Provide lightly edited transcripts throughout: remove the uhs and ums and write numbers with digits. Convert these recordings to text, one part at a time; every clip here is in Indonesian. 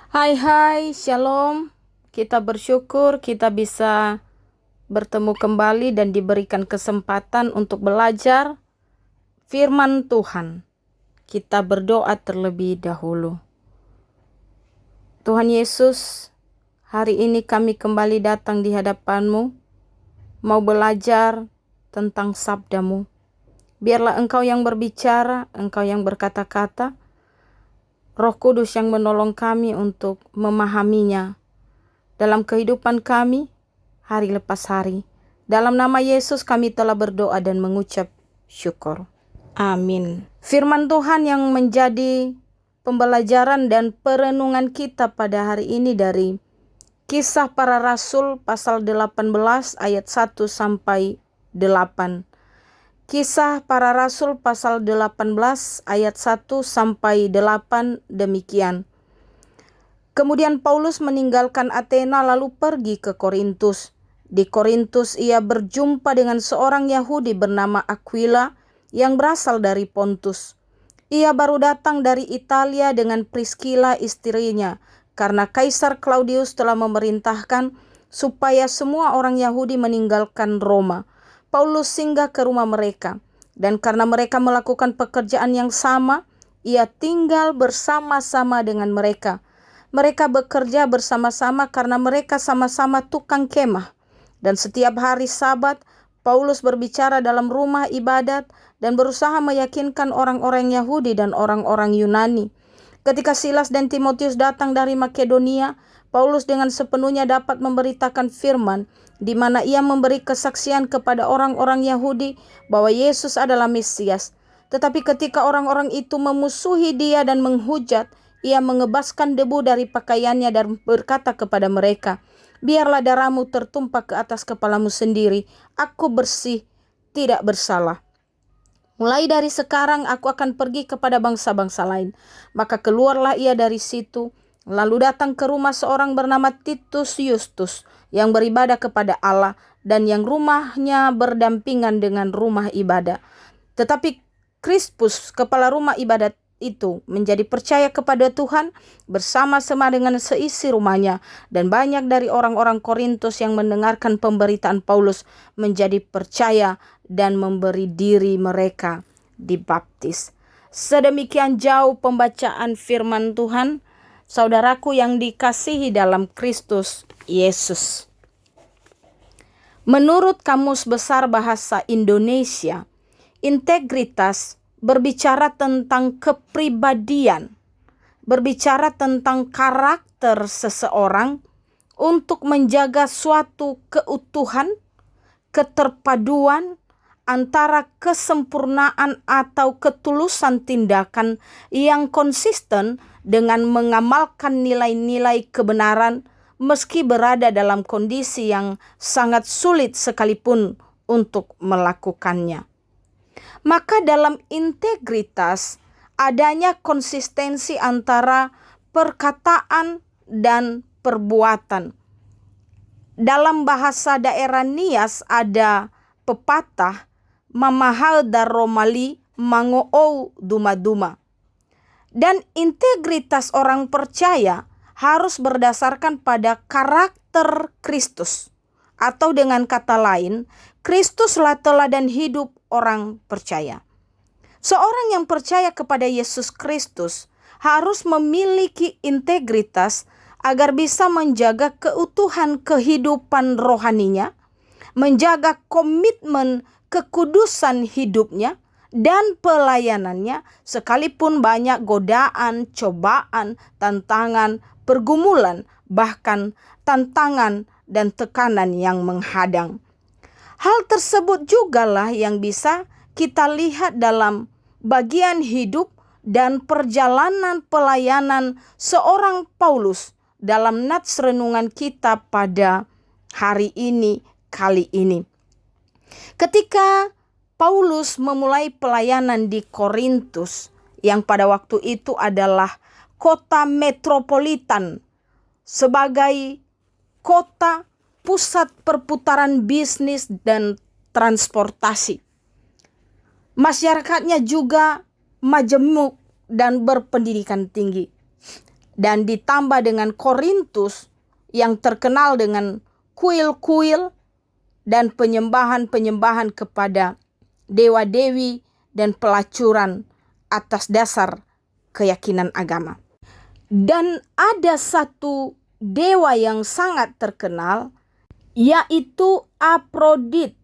Hai, Shalom. Kita bersyukur kita bisa bertemu kembali dan diberikan kesempatan untuk belajar firman Tuhan. Kita berdoa terlebih dahulu. Tuhan Yesus, hari ini kami kembali datang di hadapan-Mu, mau belajar tentang sabda-Mu. Biarlah Engkau yang berbicara, Engkau yang berkata-kata, Roh Kudus yang menolong kami untuk memahaminya dalam kehidupan kami hari lepas hari. Dalam nama Yesus kami telah berdoa dan mengucap syukur. Amin. Firman Tuhan yang menjadi pembelajaran dan perenungan kita pada hari ini dari Kisah Para Rasul pasal 18 ayat 1 sampai 8. Kisah Para Rasul pasal 18 ayat 1 sampai 8 demikian. Kemudian Paulus meninggalkan Athena lalu pergi ke Korintus. Di Korintus ia berjumpa dengan seorang Yahudi bernama Aquila yang berasal dari Pontus. Ia baru datang dari Italia dengan Priscilla istrinya, karena Kaisar Claudius telah memerintahkan supaya semua orang Yahudi meninggalkan Roma. Paulus singgah ke rumah mereka, dan karena mereka melakukan pekerjaan yang sama, ia tinggal bersama-sama dengan mereka. Mereka bekerja bersama-sama karena mereka sama-sama tukang kemah. Dan setiap hari Sabat, Paulus berbicara dalam rumah ibadat dan berusaha meyakinkan orang-orang Yahudi dan orang-orang Yunani. Ketika Silas dan Timotius datang dari Makedonia, Paulus dengan sepenuhnya dapat memberitakan firman, di mana ia memberi kesaksian kepada orang-orang Yahudi bahwa Yesus adalah Mesias. Tetapi ketika orang-orang itu memusuhi dia dan menghujat, ia mengebaskan debu dari pakaiannya dan berkata kepada mereka, "Biarlah darahmu tertumpah ke atas kepalamu sendiri. Aku bersih, tidak bersalah. Mulai dari sekarang aku akan pergi kepada bangsa-bangsa lain." Maka keluarlah ia dari situ, lalu datang ke rumah seorang bernama Titus Justus yang beribadah kepada Allah dan yang rumahnya berdampingan dengan rumah ibadah. Tetapi Krispus, kepala rumah ibadat itu, menjadi percaya kepada Tuhan bersama-sama dengan seisi rumahnya, dan banyak dari orang-orang Korintus yang mendengarkan pemberitaan Paulus menjadi percaya dan memberi diri mereka dibaptis. Sedemikian jauh pembacaan firman Tuhan, saudaraku yang dikasihi dalam Kristus Yesus. Menurut Kamus Besar Bahasa Indonesia, integritas berbicara tentang kepribadian, berbicara tentang karakter seseorang untuk menjaga suatu keutuhan, keterpaduan antara kesempurnaan atau ketulusan tindakan yang konsisten dengan mengamalkan nilai-nilai kebenaran meski berada dalam kondisi yang sangat sulit sekalipun untuk melakukannya. Maka dalam integritas adanya konsistensi antara perkataan dan perbuatan. Dalam bahasa daerah Nias ada pepatah, "Mamahal daromali mangoou duma-duma." Dan integritas orang percaya harus berdasarkan pada karakter Kristus. Atau dengan kata lain, Kristuslah teladan hidup orang percaya. Seorang yang percaya kepada Yesus Kristus harus memiliki integritas agar bisa menjaga keutuhan kehidupan rohaninya, menjaga komitmen kekudusan hidupnya dan pelayanannya, sekalipun banyak godaan, cobaan, tantangan, pergumulan, bahkan tantangan dan tekanan yang menghadang. Hal tersebut jugalah yang bisa kita lihat dalam bagian hidup dan perjalanan pelayanan seorang Paulus dalam nats renungan kita pada hari ini, kali ini. Ketika Paulus memulai pelayanan di Korintus, yang pada waktu itu adalah kota metropolitan sebagai kota pusat perputaran bisnis dan transportasi. Masyarakatnya juga majemuk dan berpendidikan tinggi. dan ditambah dengan Korintus yang terkenal dengan kuil-kuil dan penyembahan-penyembahan kepada dewa-dewi dan pelacuran atas dasar keyakinan agama. Dan ada satu dewa yang sangat terkenal, yaitu Aphrodite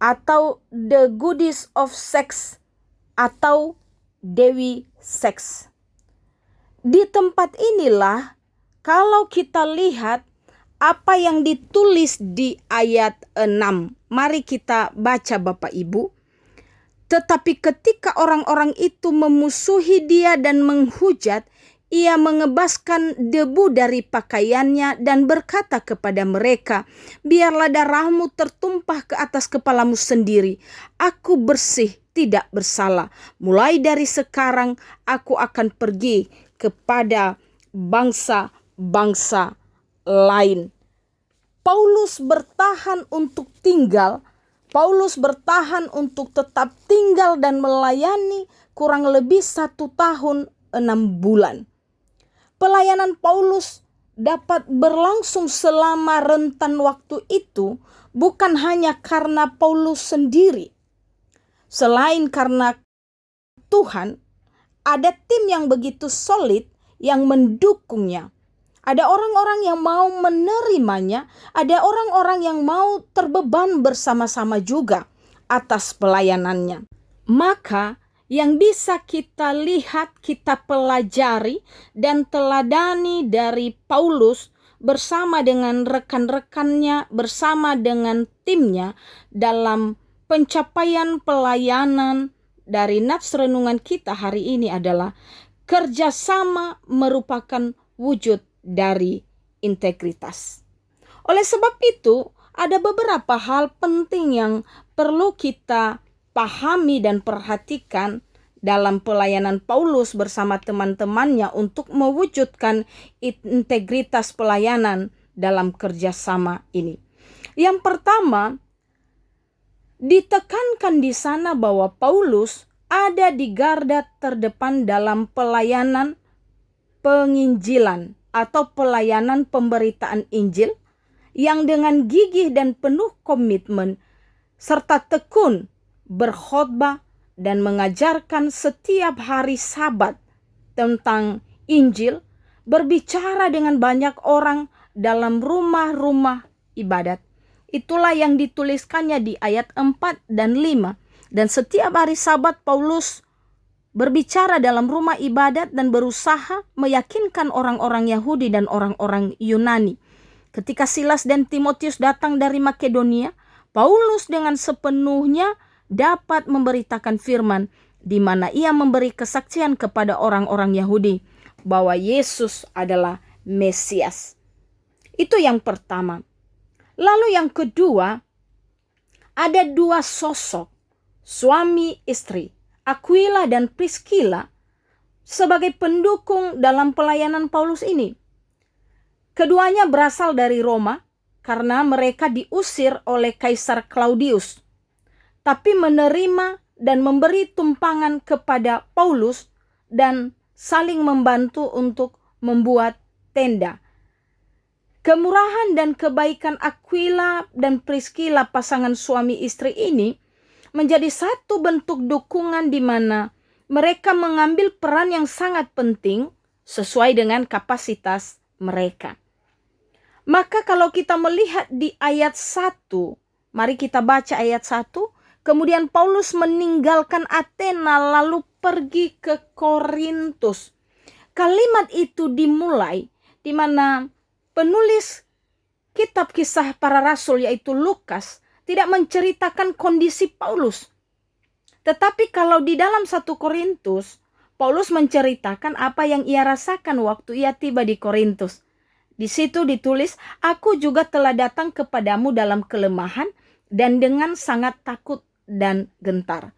atau the goddess of sex atau dewi seks. Di tempat inilah kalau kita lihat apa yang ditulis di ayat 6. Mari kita baca Bapak Ibu. Tetapi ketika orang-orang itu memusuhi dia dan menghujat, ia mengebaskan debu dari pakaiannya dan berkata kepada mereka, biarlah darahmu tertumpah ke atas kepalamu sendiri. Aku bersih, tidak bersalah. Mulai dari sekarang aku akan pergi kepada bangsa-bangsa lain. Paulus bertahan untuk tinggal. Paulus bertahan untuk tetap tinggal dan melayani kurang lebih 1 tahun 6 bulan. Pelayanan Paulus dapat berlangsung selama rentan waktu itu bukan hanya karena Paulus sendiri. Selain karena Tuhan, ada tim yang begitu solid yang mendukungnya. Ada orang-orang yang mau menerimanya, ada orang-orang yang mau terbeban bersama-sama juga atas pelayanannya. Maka yang bisa kita lihat, kita pelajari dan teladani dari Paulus bersama dengan rekan-rekannya, bersama dengan timnya dalam pencapaian pelayanan dari nats renungan kita hari ini adalah kerjasama merupakan wujud dari integritas. Oleh sebab itu, ada beberapa hal penting yang perlu kita pahami dan perhatikan dalam pelayanan Paulus bersama teman-temannya untuk mewujudkan integritas pelayanan dalam kerjasama ini. Yang pertama, ditekankan di sana bahwa Paulus ada di garda terdepan dalam pelayanan penginjilan atau pelayanan pemberitaan Injil yang dengan gigih dan penuh komitmen serta tekun berkhotbah dan mengajarkan setiap hari Sabat tentang Injil, berbicara dengan banyak orang dalam rumah-rumah ibadat. Itulah yang dituliskannya di ayat 4 dan 5. Dan setiap hari Sabat Paulus berbicara dalam rumah ibadat dan berusaha meyakinkan orang-orang Yahudi dan orang-orang Yunani. Ketika Silas dan Timotius datang dari Makedonia, Paulus dengan sepenuhnya dapat memberitakan firman, di mana ia memberi kesaksian kepada orang-orang Yahudi bahwa Yesus adalah Mesias. Itu yang pertama. Lalu yang kedua, ada 2 sosok suami istri, Aquila dan Priscilla, sebagai pendukung dalam pelayanan Paulus ini. Keduanya berasal dari Roma karena mereka diusir oleh Kaisar Claudius, tapi menerima dan memberi tumpangan kepada Paulus dan saling membantu untuk membuat tenda. Kemurahan dan kebaikan Aquila dan Priscilla, pasangan suami istri ini, menjadi satu bentuk dukungan di mana mereka mengambil peran yang sangat penting sesuai dengan kapasitas mereka. Maka kalau kita melihat di ayat 1, mari kita baca ayat 1. Kemudian Paulus meninggalkan Athena lalu pergi ke Korintus. Kalimat itu dimulai di mana penulis kitab kisah para rasul yaitu Lukas tidak menceritakan kondisi Paulus. Tetapi kalau di dalam 1 Korintus, Paulus menceritakan apa yang ia rasakan waktu ia tiba di Korintus. Di situ ditulis, aku juga telah datang kepadamu dalam kelemahan dan dengan sangat takut dan gentar.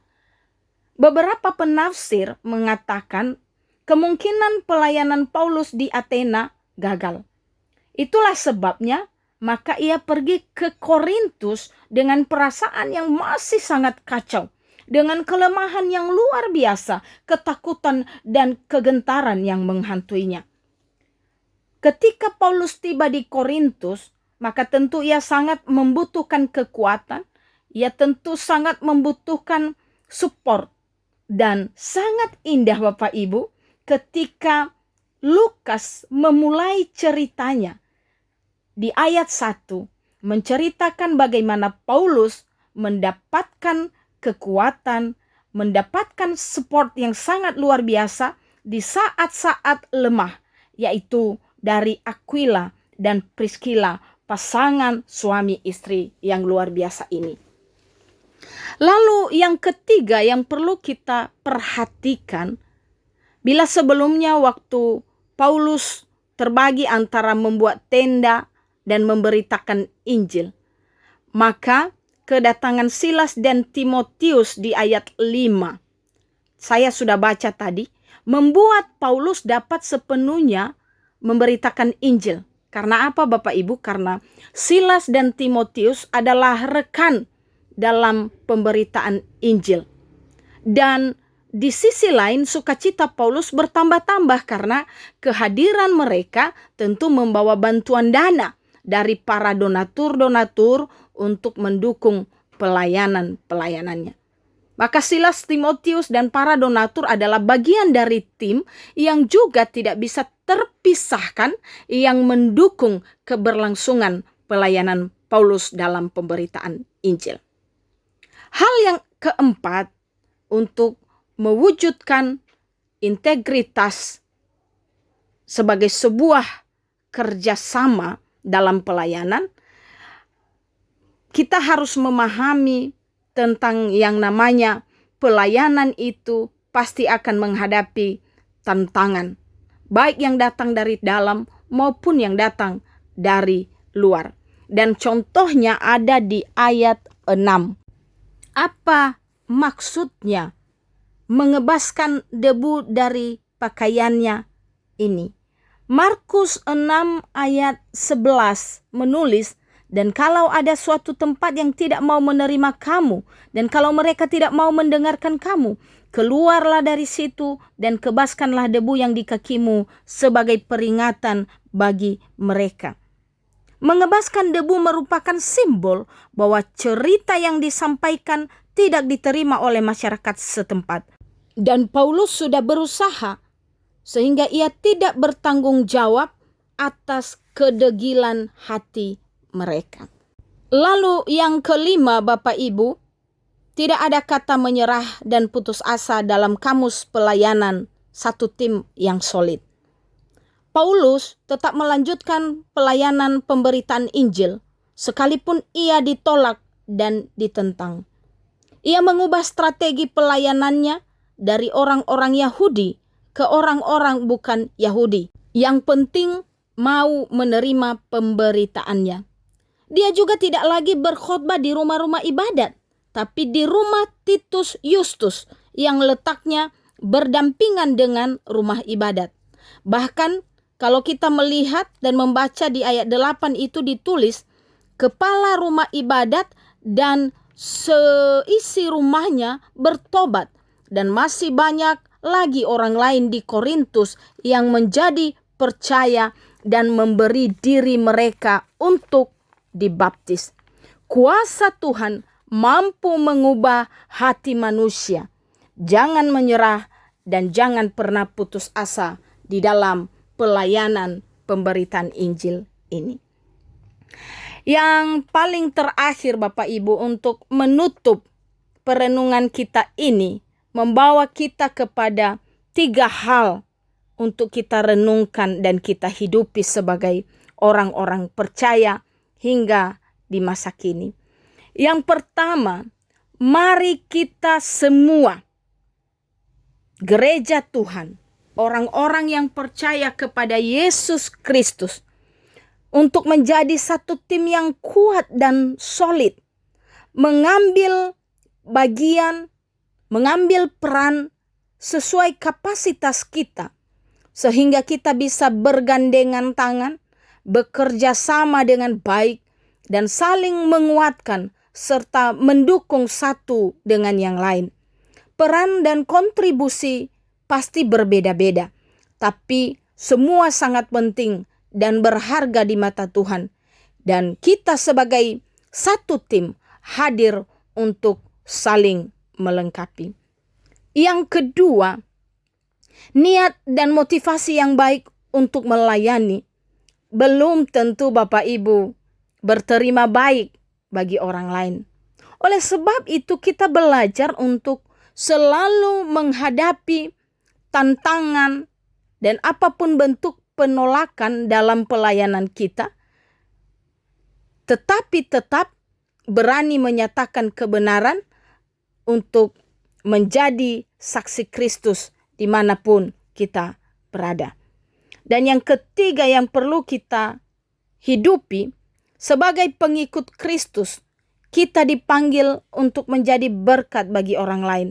Beberapa penafsir mengatakan kemungkinan pelayanan Paulus di Athena gagal. Itulah sebabnya maka ia pergi ke Korintus dengan perasaan yang masih sangat kacau, dengan kelemahan yang luar biasa, ketakutan dan kegentaran yang menghantuinya. Ketika Paulus tiba di Korintus, maka tentu ia sangat membutuhkan kekuatan, ia tentu sangat membutuhkan support. Dan sangat indah Bapak Ibu ketika Lukas memulai ceritanya di ayat 1, menceritakan bagaimana Paulus mendapatkan kekuatan, mendapatkan support yang sangat luar biasa di saat-saat lemah, yaitu dari Aquila dan Priscilla, pasangan suami istri yang luar biasa ini. Lalu yang ketiga yang perlu kita perhatikan, bila sebelumnya waktu Paulus terbagi antara membuat tenda dan memberitakan Injil, maka kedatangan Silas dan Timotius di ayat 5, saya sudah baca tadi, membuat Paulus dapat sepenuhnya memberitakan Injil. Karena apa Bapak Ibu? Karena Silas dan Timotius adalah rekan dalam pemberitaan Injil. Dan di sisi lain sukacita Paulus bertambah-tambah karena kehadiran mereka tentu membawa bantuan dana dari para donatur-donatur untuk mendukung pelayanannya. Maka Silas, Timotius, dan para donatur adalah bagian dari tim yang juga tidak bisa terpisahkan yang mendukung keberlangsungan pelayanan Paulus dalam pemberitaan Injil. Hal yang keempat, untuk mewujudkan integritas sebagai sebuah kerjasama dalam pelayanan, kita harus memahami tentang yang namanya pelayanan itu pasti akan menghadapi tantangan, baik yang datang dari dalam maupun yang datang dari luar. Dan contohnya ada di ayat 6. Apa maksudnya mengebaskan debu dari pakaiannya ini? Markus 6 ayat 11 menulis, dan kalau ada suatu tempat yang tidak mau menerima kamu, dan kalau mereka tidak mau mendengarkan kamu, keluarlah dari situ dan kebaskanlah debu yang di kakimu sebagai peringatan bagi mereka. Mengebaskan debu merupakan simbol bahwa cerita yang disampaikan tidak diterima oleh masyarakat setempat. Dan Paulus sudah berusaha sehingga ia tidak bertanggung jawab atas kedegilan hati mereka. Lalu yang kelima Bapak Ibu, tidak ada kata menyerah dan putus asa dalam kamus pelayanan satu tim yang solid. Paulus tetap melanjutkan pelayanan pemberitaan Injil sekalipun ia ditolak dan ditentang. Ia mengubah strategi pelayanannya dari orang-orang Yahudi ke orang-orang bukan Yahudi. Yang penting mau menerima pemberitaannya. Dia juga tidak lagi berkhotbah di rumah-rumah ibadat, tapi di rumah Titus Justus yang letaknya berdampingan dengan rumah ibadat. Bahkan kalau kita melihat dan membaca di ayat 8 itu ditulis, kepala rumah ibadat dan seisi rumahnya bertobat. Dan masih banyak lagi orang lain di Korintus yang menjadi percaya dan memberi diri mereka untuk dibaptis. Kuasa Tuhan mampu mengubah hati manusia. Jangan menyerah dan jangan pernah putus asa di dalam pelayanan pemberitaan Injil ini. Yang paling terakhir Bapak Ibu, untuk menutup perenungan kita ini, membawa kita kepada 3 hal untuk kita renungkan dan kita hidupi sebagai orang-orang percaya hingga di masa kini. Yang pertama, mari kita semua, gereja Tuhan, orang-orang yang percaya kepada Yesus Kristus, untuk menjadi satu tim yang kuat dan solid, mengambil bagian, mengambil peran sesuai kapasitas kita, sehingga kita bisa bergandengan tangan, bekerja sama dengan baik, dan saling menguatkan serta mendukung satu dengan yang lain. Peran dan kontribusi pasti berbeda-beda, tapi semua sangat penting dan berharga di mata Tuhan. Dan kita sebagai satu tim hadir untuk saling melengkapi. Yang kedua, niat dan motivasi yang baik untuk melayani. Belum tentu Bapak Ibu berterima baik bagi orang lain. Oleh sebab itu kita belajar untuk selalu menghadapi tantangan dan apapun bentuk penolakan dalam pelayanan kita, tetapi tetap berani menyatakan kebenaran untuk menjadi saksi Kristus dimanapun kita berada. Dan yang ketiga yang perlu kita hidupi, sebagai pengikut Kristus, kita dipanggil untuk menjadi berkat bagi orang lain.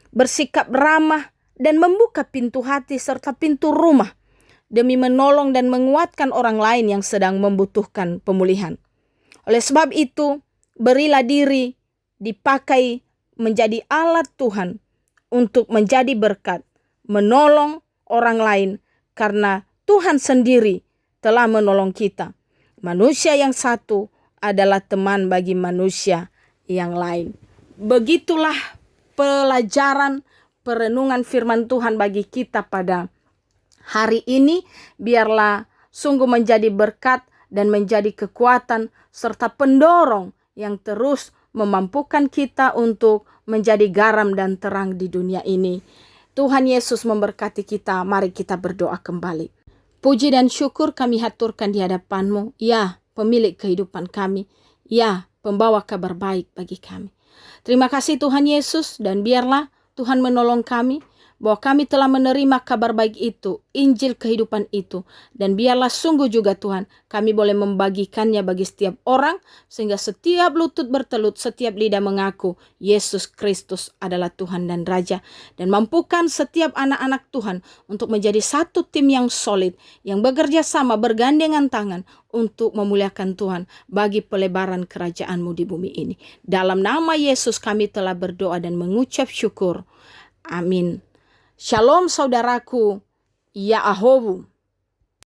Bersikap ramah dan membuka pintu hati serta pintu rumah demi menolong dan menguatkan orang lain yang sedang membutuhkan pemulihan. Oleh sebab itu, berilah diri dipakai menjadi alat Tuhan untuk menjadi berkat, menolong orang lain karena Tuhan sendiri telah menolong kita. Manusia yang satu adalah teman bagi manusia yang lain. Begitulah pelajaran perenungan firman Tuhan bagi kita pada hari ini. Biarlah sungguh menjadi berkat dan menjadi kekuatan serta pendorong yang terus memampukan kita untuk menjadi garam dan terang di dunia ini. Tuhan Yesus memberkati kita. Mari kita berdoa kembali. Puji dan syukur kami haturkan di hadapan-Mu, ya pemilik kehidupan kami, ya pembawa kabar baik bagi kami. Terima kasih Tuhan Yesus, dan biarlah Tuhan menolong kami bahwa kami telah menerima kabar baik itu, Injil kehidupan itu. Dan biarlah sungguh juga Tuhan, kami boleh membagikannya bagi setiap orang, sehingga setiap lutut bertelut, setiap lidah mengaku Yesus Kristus adalah Tuhan dan Raja. Dan mampukan setiap anak-anak Tuhan untuk menjadi satu tim yang solid, yang bekerja sama, bergandengan tangan untuk memuliakan Tuhan bagi pelebaran kerajaan-Mu di bumi ini. Dalam nama Yesus kami telah berdoa dan mengucap syukur. Amin. Shalom saudaraku, ya Ahowu.